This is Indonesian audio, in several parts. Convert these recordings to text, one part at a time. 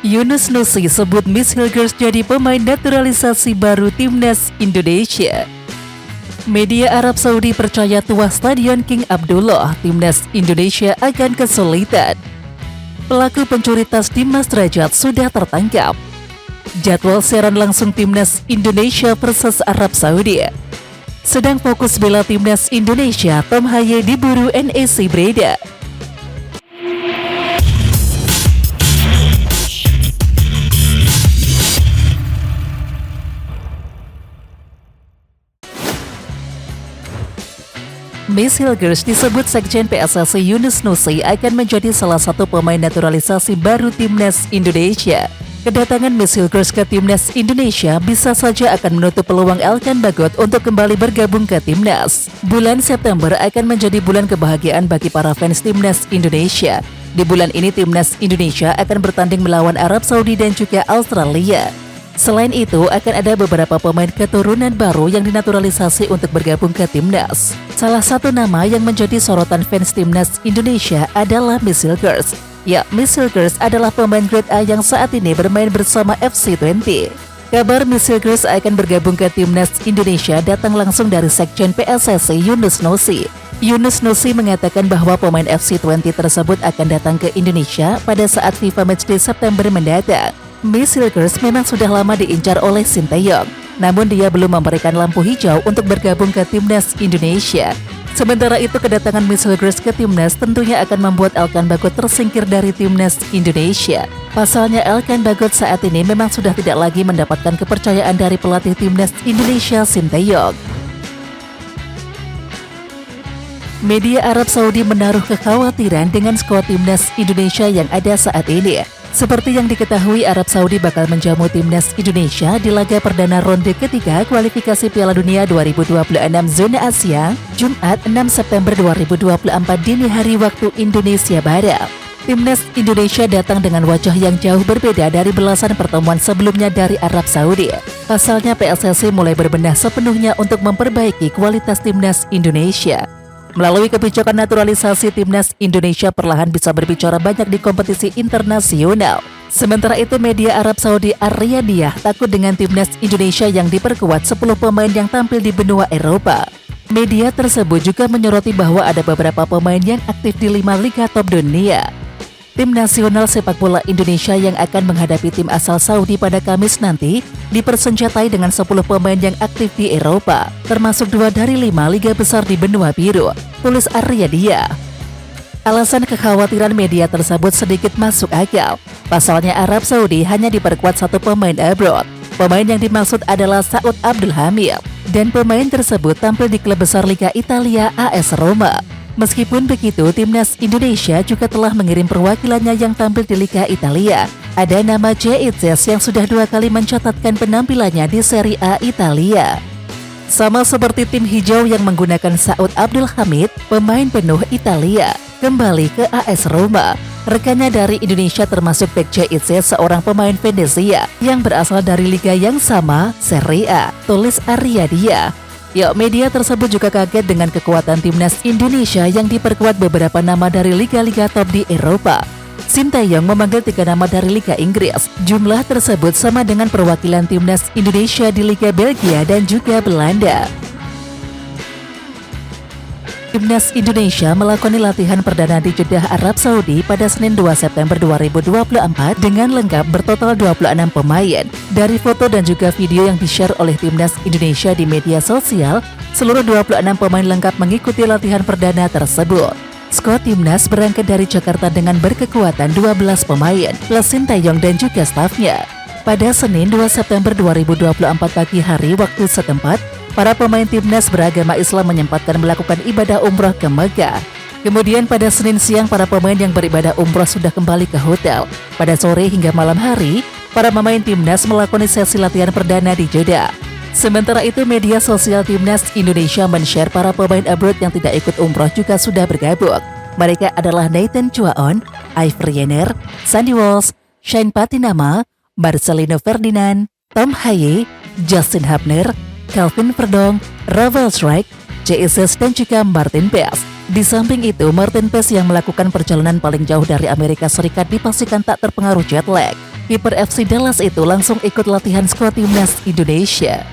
Yunus Nusi sebut Miss Hilgers jadi pemain naturalisasi baru timnas Indonesia. Media Arab Saudi percaya tuah Stadion King Abdullah, timnas Indonesia akan kesulitan. Pelaku pencuri tas Dimas Derajat sudah tertangkap. Jadwal siaran langsung timnas Indonesia versus Arab Saudi. Sedang fokus bela timnas Indonesia, Tom Haye diburu NEC Breda. Miss Hilgers disebut Sekjen PSSI Yunus Nusi akan menjadi salah satu pemain naturalisasi baru timnas Indonesia. Kedatangan Miss Hilgers ke timnas Indonesia bisa saja akan menutup peluang Elkan Bagot untuk kembali bergabung ke timnas. Bulan September akan menjadi bulan kebahagiaan bagi para fans timnas Indonesia. Di bulan ini timnas Indonesia akan bertanding melawan Arab Saudi dan juga Australia. Selain itu, akan ada beberapa pemain keturunan baru yang dinaturalisasi untuk bergabung ke timnas. Salah satu nama yang menjadi sorotan fans timnas Indonesia adalah Miss Hilgers. Ya, Miss Hilgers adalah pemain grade A yang saat ini bermain bersama FC Twente. Kabar Miss Hilgers akan bergabung ke timnas Indonesia datang langsung dari Sekjen PSSI Yunus Nusi. Yunus Nusi mengatakan bahwa pemain FC Twente tersebut akan datang ke Indonesia pada saat FIFA Matchday September mendatang. Miss Hilgers memang sudah lama diincar oleh Sinteyong, namun dia belum memberikan lampu hijau untuk bergabung ke timnas Indonesia. Sementara itu, kedatangan Miss Hilgers ke timnas tentunya akan membuat Elkan Bagot tersingkir dari timnas Indonesia. Pasalnya, Elkan Bagot saat ini memang sudah tidak lagi mendapatkan kepercayaan dari pelatih timnas Indonesia Sinteyong. Media Arab Saudi menaruh kekhawatiran dengan skuad timnas Indonesia yang ada saat ini. Seperti yang diketahui, Arab Saudi bakal menjamu timnas Indonesia di laga perdana ronde ketiga kualifikasi Piala Dunia 2026 zona Asia, Jumat 6 September 2024 dini hari waktu Indonesia Barat. Timnas Indonesia datang dengan wajah yang jauh berbeda dari belasan pertemuan sebelumnya dari Arab Saudi. Pasalnya PSSI mulai berbenah sepenuhnya untuk memperbaiki kualitas timnas Indonesia. Melalui kebijakan naturalisasi, timnas Indonesia perlahan bisa berbicara banyak di kompetisi internasional. Sementara itu, media Arab Saudi Ar-Riyadiyah takut dengan timnas Indonesia yang diperkuat 10 pemain yang tampil di benua Eropa. Media tersebut juga menyoroti bahwa ada beberapa pemain yang aktif di 5 liga top dunia. Tim nasional sepak bola Indonesia yang akan menghadapi tim asal Saudi pada Kamis nanti dipersenjatai dengan 10 pemain yang aktif di Eropa, termasuk 2 dari 5 liga besar di benua biru, tulis Ar-Riyadiyah. Alasan kekhawatiran media tersebut sedikit masuk akal. Pasalnya Arab Saudi hanya diperkuat 1 pemain abroad. Pemain yang dimaksud adalah Saud Abdul Hamid, dan pemain tersebut tampil di klub besar Liga Italia AS Roma. Meskipun begitu, timnas Indonesia juga telah mengirim perwakilannya yang tampil di Liga Italia. Ada nama Jaitzes yang sudah 2 kali mencatatkan penampilannya di Serie A Italia. Sama seperti tim hijau yang menggunakan Saud Abdul Hamid, pemain penuh Italia, kembali ke AS Roma. Rekannya dari Indonesia termasuk bek Jaitzes, seorang pemain Venezia yang berasal dari liga yang sama, Serie A, tulis Ar-Riyadiyah. Ya, media tersebut juga kaget dengan kekuatan timnas Indonesia yang diperkuat beberapa nama dari liga-liga top di Eropa. Sinteyong memanggil 3 nama dari Liga Inggris. Jumlah tersebut sama dengan perwakilan timnas Indonesia di Liga Belgia dan juga Belanda. Timnas Indonesia melakoni latihan perdana di Jeddah, Arab Saudi pada Senin 2 September 2024 dengan lengkap bertotal 26 pemain. Dari foto dan juga video yang di-share oleh Timnas Indonesia di media sosial, seluruh 26 pemain lengkap mengikuti latihan perdana tersebut. Skuad Timnas berangkat dari Jakarta dengan berkekuatan 12 pemain, plus Sinteyong dan juga stafnya. Pada Senin 2 September 2024 pagi hari waktu setempat, para pemain Timnas beragama Islam menyempatkan melakukan ibadah umroh ke Mekah. Kemudian pada Senin siang, para pemain yang beribadah umroh sudah kembali ke hotel. Pada sore hingga malam hari, para pemain Timnas melakoni sesi latihan perdana di Jeddah. Sementara itu, media sosial Timnas Indonesia men-share para pemain abroad yang tidak ikut umroh juga sudah bergabung. Mereka adalah Nathan Chuaon, Ivory Yenner, Sandy Walsh, Shane Patinama, Marcelino Ferdinand, Tom Haye, Justin Hubner, Calvin Verdong, Ravel Strike, JSS dan juga Martin Paes. Di samping itu, Martin Paes yang melakukan perjalanan paling jauh dari Amerika Serikat dipastikan tak terpengaruh jet lag. kiper FC Dallas itu langsung ikut latihan skuad timnas Indonesia.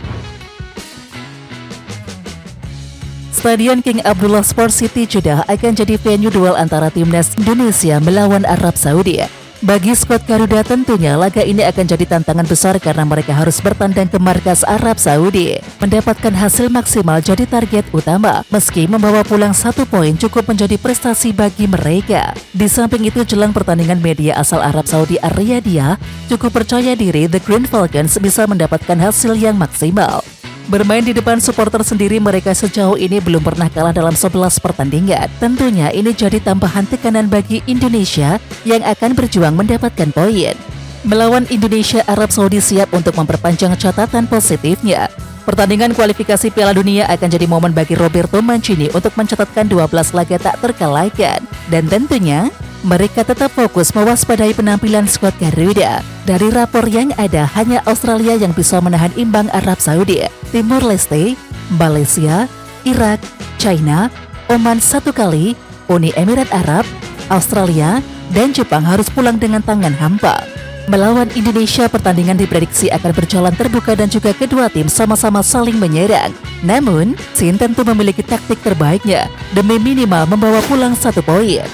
Stadion King Abdullah Sports City Jeddah akan jadi venue duel antara timnas Indonesia melawan Arab Saudi. Bagi skuad Garuda tentunya laga ini akan jadi tantangan besar karena mereka harus bertandang ke markas Arab Saudi. Mendapatkan hasil maksimal jadi target utama, meski membawa pulang 1 poin cukup menjadi prestasi bagi mereka. Di samping itu jelang pertandingan media asal Arab Saudi Ar-Riyadiyah cukup percaya diri The Green Falcons bisa mendapatkan hasil yang maksimal. Bermain di depan supporter sendiri, mereka sejauh ini belum pernah kalah dalam 11 pertandingan. Tentunya ini jadi tambahan tekanan bagi Indonesia yang akan berjuang mendapatkan poin. Melawan Indonesia, Arab Saudi siap untuk memperpanjang catatan positifnya. Pertandingan kualifikasi Piala Dunia akan jadi momen bagi Roberto Mancini untuk mencatatkan 12 laga tak terkalahkan. Dan tentunya mereka tetap fokus mewaspadai penampilan skuad Garuda. Dari rapor yang ada, hanya Australia yang bisa menahan imbang Arab Saudi. Timur Leste, Malaysia, Irak, China, Oman 1 kali, Uni Emirat Arab, Australia, dan Jepang harus pulang dengan tangan hampa. Melawan Indonesia, pertandingan diprediksi akan berjalan terbuka dan juga kedua tim sama-sama saling menyerang. Namun, Sin tentu memiliki taktik terbaiknya demi minimal membawa pulang 1 poin.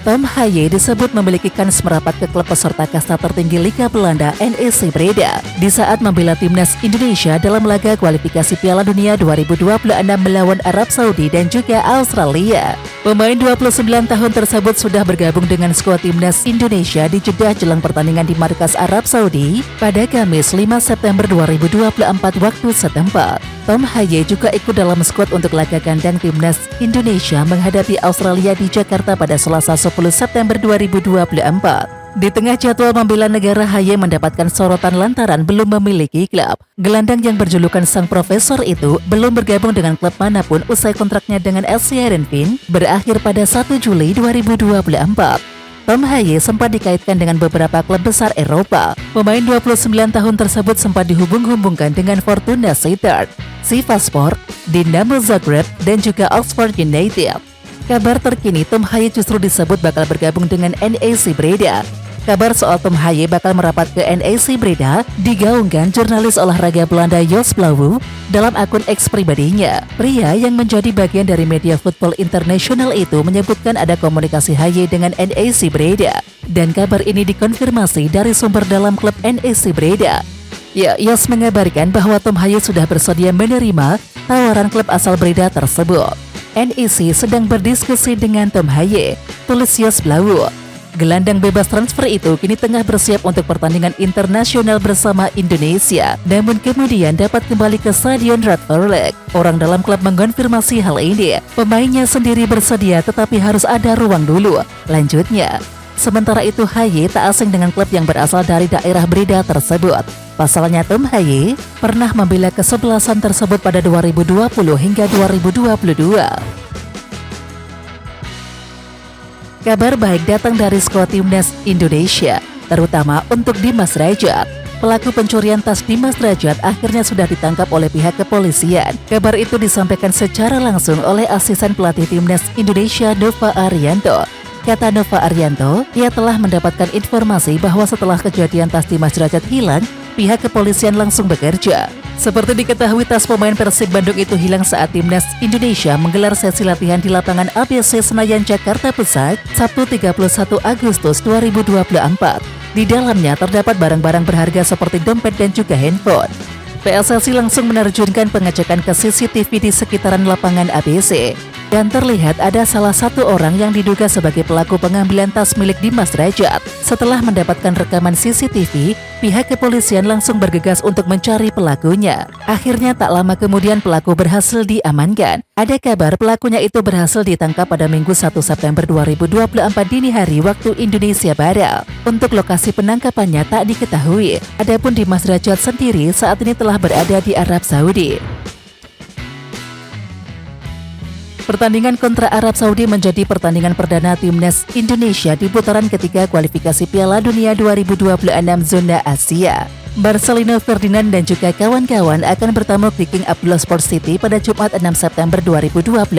Tom Haye disebut memiliki kans merapat ke klub peserta kasta tertinggi Liga Belanda NEC Breda di saat membela timnas Indonesia dalam laga kualifikasi Piala Dunia 2026 melawan Arab Saudi dan juga Australia. Pemain 29 tahun tersebut sudah bergabung dengan skuad timnas Indonesia di Jeddah jelang pertandingan di markas Arab Saudi pada Kamis 5 September 2024 waktu setempat. Tom Haye juga ikut dalam skuad untuk laga kandang timnas Indonesia menghadapi Australia di Jakarta pada Selasa 10 September 2024. Di tengah jadwal membela negara, Haye mendapatkan sorotan lantaran belum memiliki klub. Gelandang yang berjulukan sang profesor itu belum bergabung dengan klub manapun usai kontraknya dengan FC Heerenveen berakhir pada 1 Juli 2024. Tom Haye sempat dikaitkan dengan beberapa klub besar Eropa. Pemain 29 tahun tersebut sempat dihubung-hubungkan dengan Fortuna Sittard, Sivasspor, Dinamo Zagreb, dan juga Oxford United. Kabar terkini, Tom Haye justru disebut bakal bergabung dengan NEC Breda. Kabar soal Tom Haye bakal merapat ke NEC Breda digaungkan jurnalis olahraga Belanda Jos Blauw dalam akun X pribadinya. Pria yang menjadi bagian dari media Football International itu menyebutkan ada komunikasi Haye dengan NEC Breda. Dan kabar ini dikonfirmasi dari sumber dalam klub NEC Breda. Ya, Jos mengabarkan bahwa Tom Haye sudah bersedia menerima tawaran klub asal Breda tersebut. NEC sedang berdiskusi dengan Tom Haye, tulis Jos Blauw. Gelandang bebas transfer itu kini tengah bersiap untuk pertandingan internasional bersama Indonesia, namun kemudian dapat kembali ke Stadion Radverleg. Orang dalam klub mengkonfirmasi hal ini. Pemainnya sendiri bersedia tetapi harus ada ruang dulu, lanjutnya. Sementara itu, Haye tak asing dengan klub yang berasal dari daerah Breda tersebut. Pasalnya, Tom Haye pernah membela kesebelasan tersebut pada 2020 hingga 2022. Kabar baik datang dari skuad timnas Indonesia, terutama untuk Dimas Derajat. Pelaku pencurian tas Dimas Derajat akhirnya sudah ditangkap oleh pihak kepolisian. Kabar itu disampaikan secara langsung oleh asisten pelatih timnas Indonesia Nova Arianto. Kata Nova Arianto, ia telah mendapatkan informasi bahwa setelah kejadian tas Dimas Derajat hilang, pihak kepolisian langsung bekerja. Seperti diketahui, tas pemain Persib Bandung itu hilang saat timnas Indonesia menggelar sesi latihan di lapangan ABC Senayan, Jakarta Pusat, Sabtu 31 Agustus 2024. Di dalamnya terdapat barang-barang berharga seperti dompet dan juga handphone. PSSI langsung menerjunkan pengecekan ke CCTV di sekitaran lapangan ABC. Dan terlihat ada salah satu orang yang diduga sebagai pelaku pengambilan tas milik Dimas Derajat. Setelah mendapatkan rekaman CCTV, pihak kepolisian langsung bergegas untuk mencari pelakunya. Akhirnya tak lama kemudian pelaku berhasil diamankan. Ada kabar pelakunya itu berhasil ditangkap pada Minggu 1 September 2024 dini hari waktu Indonesia Barat. Untuk lokasi penangkapannya tak diketahui. Adapun Dimas Derajat sendiri saat ini telah berada di Arab Saudi. Pertandingan kontra Arab Saudi menjadi pertandingan perdana timnas Indonesia di putaran ketiga kualifikasi Piala Dunia 2026 zona Asia. Marcelino Ferdinand dan juga kawan-kawan akan bertemu di King Abdullah Sports City pada Jumat 6 September 2024.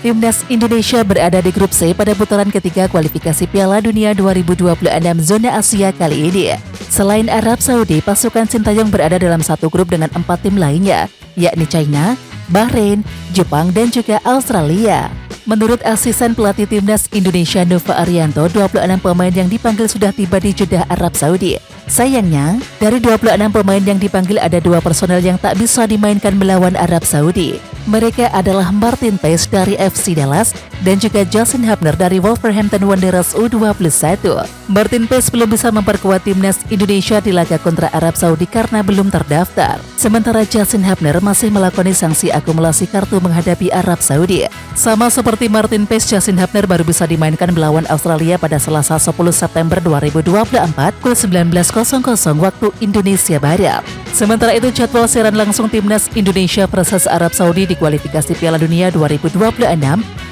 Timnas Indonesia berada di grup C pada putaran ketiga kualifikasi Piala Dunia 2026 zona Asia kali ini. Selain Arab Saudi, pasukan Sintayong berada dalam satu grup dengan 4 tim lainnya, yakni China, Bahrain, Jepang, dan juga Australia. Menurut asisten pelatih Timnas Indonesia Nova Arianto, 26 pemain yang dipanggil sudah tiba di Jeddah, Arab Saudi. Sayangnya, dari 26 pemain yang dipanggil ada 2 personel yang tak bisa dimainkan melawan Arab Saudi. Mereka adalah Martin Paes dari FC Dallas dan juga Justin Hubner dari Wolverhampton Wanderers U21. Martin Paes belum bisa memperkuat Timnas Indonesia di laga kontra Arab Saudi karena belum terdaftar. Sementara Justin Hubner masih melakoni sanksi akumulasi kartu menghadapi Arab Saudi. Sama seperti Martin Paes, Justin Hubner baru bisa dimainkan melawan Australia pada Selasa 10 September 2024 pukul 19.00 waktu Indonesia Barat. Sementara itu jadwal siaran langsung Timnas Indonesia versus Arab Saudi di kualifikasi Piala Dunia 2026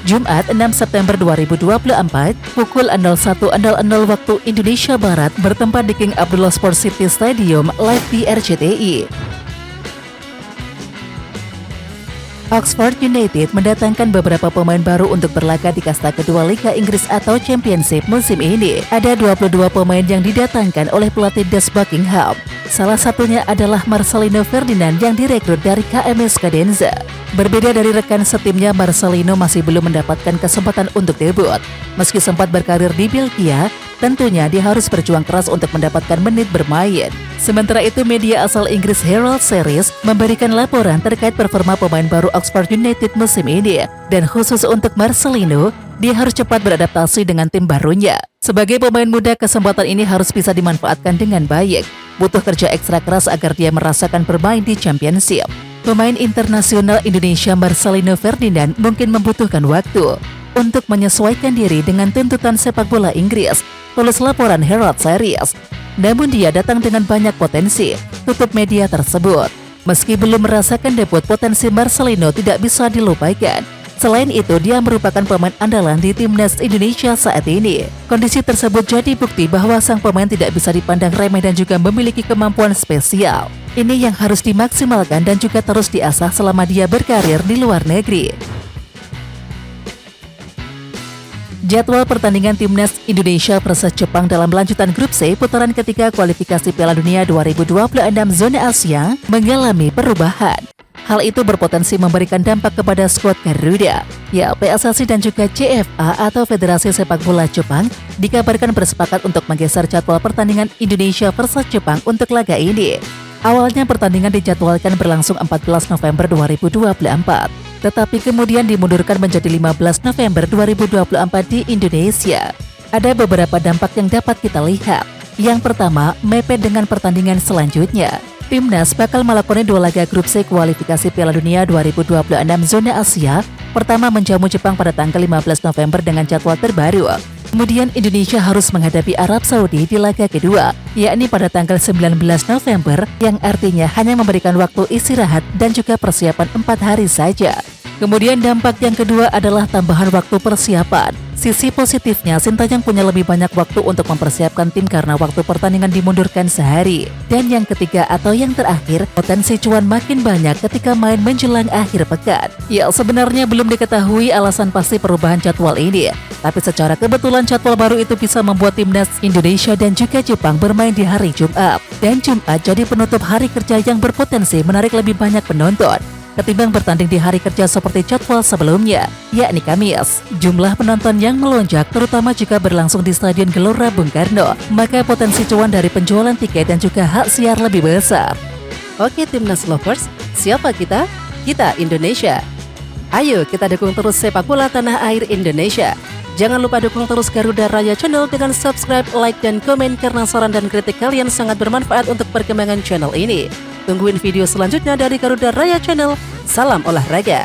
Jumat 6 September 2024 pukul 01.00 waktu Indonesia Barat bertempat di King Abdullah Sports City Stadium live di RCTI. Oxford United mendatangkan beberapa pemain baru untuk berlaga di kasta kedua Liga Inggris atau Championship musim ini. Ada 22 pemain yang didatangkan oleh pelatih Des Buckingham. Salah satunya adalah Marcelino Ferdinand yang direkrut dari KMS Cadenza. Berbeda dari rekan setimnya, Marcelino masih belum mendapatkan kesempatan untuk debut. Meski sempat berkarir di Belgia, tentunya dia harus berjuang keras untuk mendapatkan menit bermain. Sementara itu, media asal Inggris Herald Series memberikan laporan terkait performa pemain baru Oxford United musim ini. Dan khusus untuk Marcelino, dia harus cepat beradaptasi dengan tim barunya. Sebagai pemain muda, kesempatan ini harus bisa dimanfaatkan dengan baik. Butuh kerja ekstra keras agar dia merasakan bermain di Championship. Pemain internasional Indonesia Marcelino Ferdinand mungkin membutuhkan waktu untuk menyesuaikan diri dengan tuntutan sepak bola Inggris, tulis laporan Herald Series. Namun dia datang dengan banyak potensi, tutup media tersebut. Meski belum merasakan debut, potensi Marcelino tidak bisa dilupakan. Selain itu, dia merupakan pemain andalan di Timnas Indonesia saat ini. Kondisi tersebut jadi bukti bahwa sang pemain tidak bisa dipandang remeh dan juga memiliki kemampuan spesial. Ini yang harus dimaksimalkan dan juga terus diasah selama dia berkarir di luar negeri. Jadwal pertandingan Timnas Indonesia versus Jepang dalam lanjutan grup C putaran ketiga kualifikasi Piala Dunia 2026 zona Asia mengalami perubahan. Hal itu berpotensi memberikan dampak kepada skuad Garuda. Ya, PSSI dan juga CFA atau Federasi Sepak Bola Jepang dikabarkan bersepakat untuk menggeser jadwal pertandingan Indonesia versus Jepang untuk laga ini. Awalnya pertandingan dijadwalkan berlangsung 14 November 2024, tetapi kemudian dimundurkan menjadi 15 November 2024 di Indonesia. Ada beberapa dampak yang dapat kita lihat. Yang pertama, mepet dengan pertandingan selanjutnya. Timnas bakal melakoni 2 laga grup C kualifikasi Piala Dunia 2026 zona Asia. Pertama menjamu Jepang pada tanggal 15 November dengan jadwal terbaru. Kemudian Indonesia harus menghadapi Arab Saudi di laga kedua, yakni pada tanggal 19 November, yang artinya hanya memberikan waktu istirahat dan juga persiapan 4 hari saja. Kemudian dampak yang kedua adalah tambahan waktu persiapan. Sisi positifnya, Sintayong punya lebih banyak waktu untuk mempersiapkan tim karena waktu pertandingan dimundurkan sehari. Dan yang ketiga atau yang terakhir, potensi cuan makin banyak ketika main menjelang akhir pekan. Ya, sebenarnya belum diketahui alasan pasti perubahan jadwal ini. Tapi secara kebetulan jadwal baru itu bisa membuat Timnas Indonesia dan juga Jepang bermain di hari Jumat. Dan Jumat jadi penutup hari kerja yang berpotensi menarik lebih banyak penonton ketimbang bertanding di hari kerja seperti jadwal sebelumnya, yakni Kamis. Jumlah penonton yang melonjak terutama jika berlangsung di Stadion Gelora Bung Karno, maka potensi cuan dari penjualan tiket dan juga hak siar lebih besar. Oke Timnas Lovers, siapa kita? Kita Indonesia. Ayo kita dukung terus sepak bola tanah air Indonesia. Jangan lupa dukung terus Garuda Raya Channel dengan subscribe, like, dan komen karena saran dan kritik kalian sangat bermanfaat untuk perkembangan channel ini. Tungguin video selanjutnya dari Garuda Raya Channel. Salam olahraga.